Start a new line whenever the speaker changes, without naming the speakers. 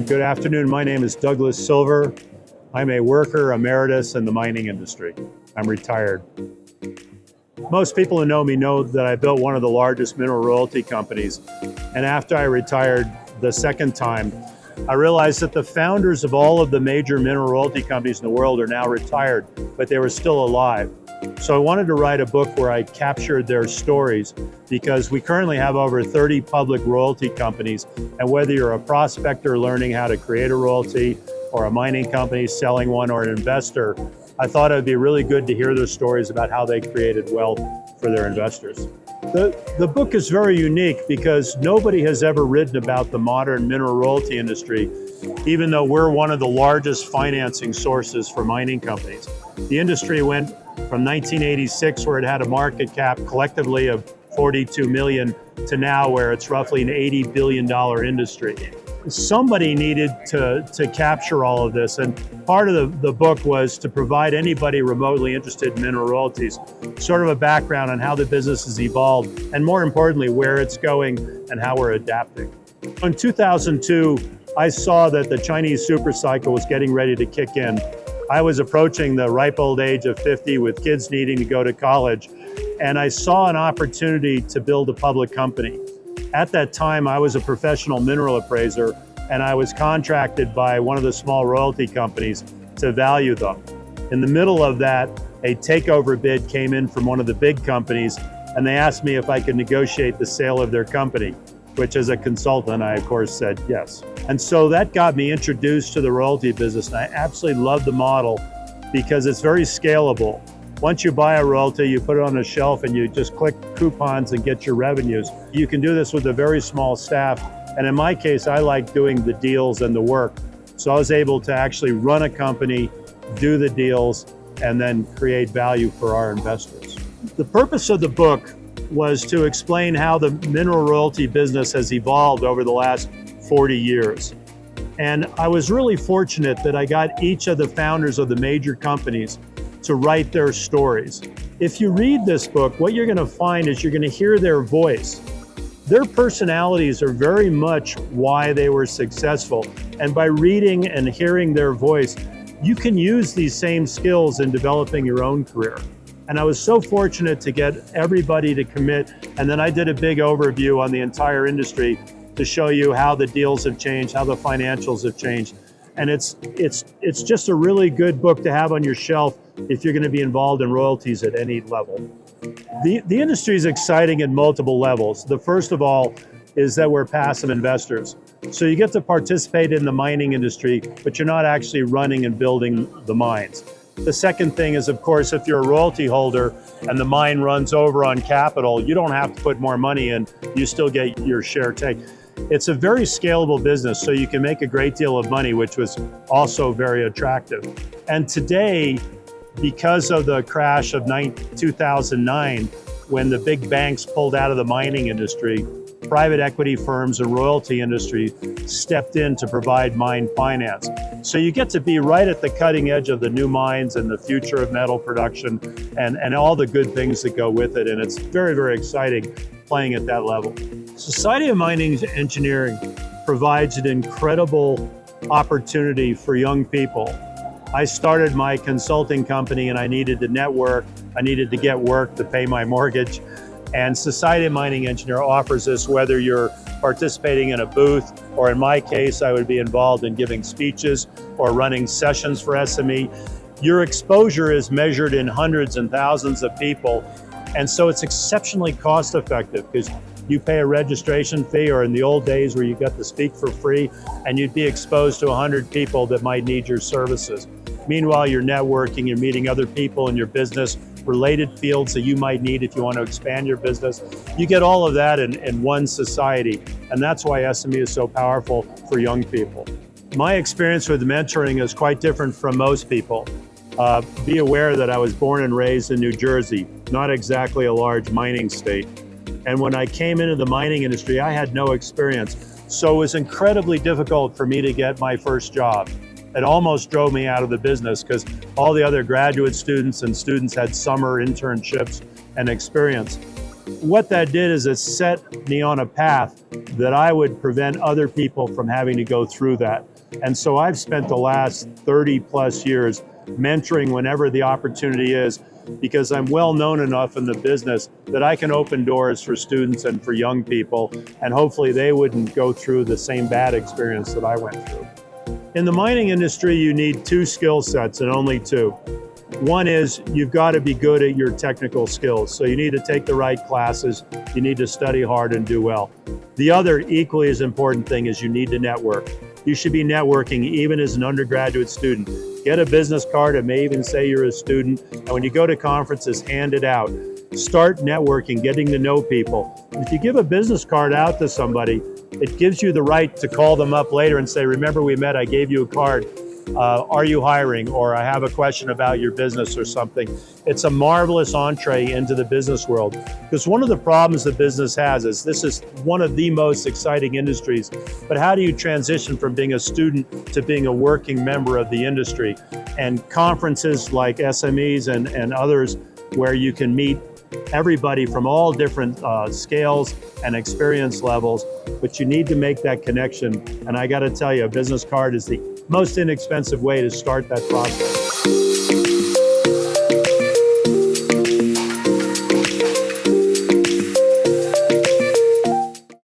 Good afternoon. My name is Douglas Silver. I'm a worker emeritus in the mining industry. I'm retired. Most people who know me know that I built one of the largest mineral royalty companies. And after I retired the second time, I realized that the founders of all of the major mineral royalty companies in the world are now retired, but they were still alive. So I wanted to write a book where I captured their stories, because we currently have over 30 public royalty companies. And whether you're a prospector learning how to create a royalty, or a mining company selling one, or an investor, I thought it would be really good to hear their stories about how they created wealth for their investors. The book is very unique because nobody has ever written about the modern mineral royalty industry, even though we're one of the largest financing sources for mining companies. The industry went from 1986, where it had a market cap collectively of 42 million, to now where it's roughly an $80 billion industry. Somebody needed to capture all of this, and part of the book was to provide anybody remotely interested in mineral royalties sort of a background on how the business has evolved, and more importantly, where it's going and how we're adapting. In 2002, I saw that the Chinese super cycle was getting ready to kick in. I was approaching the ripe old age of 50 with kids needing to go to college, and I saw an opportunity to build a public company. At that time, I was a professional mineral appraiser, and I was contracted by one of the small royalty companies to value them. In the middle of that, a takeover bid came in from one of the big companies, and they asked me if I could negotiate the sale of their company, which as a consultant, I of course said yes. And so that got me introduced to the royalty business, and I absolutely love the model because it's very scalable. Once you buy a royalty, you put it on a shelf and you just click coupons and get your revenues. You can do this with a very small staff. And in my case, I like doing the deals and the work. So I was able to actually run a company, do the deals, and then create value for our investors. The purpose of the book was to explain how the mineral royalty business has evolved over the last 40 years. And I was really fortunate that I got each of the founders of the major companies to write their stories. If you read this book, what you're going to find is you're going to hear their voice. Their personalities are very much why they were successful. And by reading and hearing their voice, you can use these same skills in developing your own career. And I was so fortunate to get everybody to commit. And then I did a big overview on the entire industry to show you how the deals have changed, how the financials have changed. And it's just a really good book to have on your shelf if you're going to be involved in royalties at any level. The industry is exciting at multiple levels. The first of all is that we're passive investors. So you get to participate in the mining industry, but you're not actually running and building the mines. The second thing is, of course, if you're a royalty holder and the mine runs over on capital, you don't have to put more money in, you still get your share take. It's a very scalable business, so you can make a great deal of money, which was also very attractive. And today, because of the crash of 2009, when the big banks pulled out of the mining industry, private equity firms and royalty industry stepped in to provide mine finance. So you get to be right at the cutting edge of the new mines and the future of metal production and all the good things that go with it. And it's very, very exciting playing at that level. Society of Mining Engineering provides an incredible opportunity for young people. I started my consulting company and I needed to network. I needed to get work to pay my mortgage. And Society of Mining Engineer offers this whether you're participating in a booth, or in my case, I would be involved in giving speeches or running sessions for SME. Your exposure is measured in hundreds and thousands of people. And so it's exceptionally cost effective because you pay a registration fee, or in the old days where you got to speak for free, and you'd be exposed to 100 people that might need your services. Meanwhile, you're networking, you're meeting other people in your business, related fields that you might need if you want to expand your business. You get all of that in one society, and that's why SME is so powerful for young people. My experience with mentoring is quite different from most people. Be aware that I was born and raised in New Jersey, not exactly a large mining state. And when I came into the mining industry, I had no experience. So it was incredibly difficult for me to get my first job. It almost drove me out of the business because all the other graduate students and students had summer internships and experience. What that did is it set me on a path that I would prevent other people from having to go through that. And so I've spent the last 30 plus years mentoring whenever the opportunity is, because I'm well known enough in the business that I can open doors for students and for young people, and hopefully they wouldn't go through the same bad experience that I went through. In the mining industry, you need two skill sets and only two. One is you've got to be good at your technical skills. So you need to take the right classes, you need to study hard and do well. The other equally as important thing is you need to network. You should be networking even as an undergraduate student. Get a business card, it may even say you're a student, and when you go to conferences, hand it out. Start networking, getting to know people. If you give a business card out to somebody, it gives you the right to call them up later and say, remember we met, I gave you a card. Are you hiring? Or I have a question about your business or something. It's a marvelous entree into the business world. Because one of the problems that business has is this is one of the most exciting industries, but how do you transition from being a student to being a working member of the industry? And conferences like SMEs and others where you can meet everybody from all different scales and experience levels, but you need to make that connection. And I got to tell you, a business card is the most inexpensive way to start that process.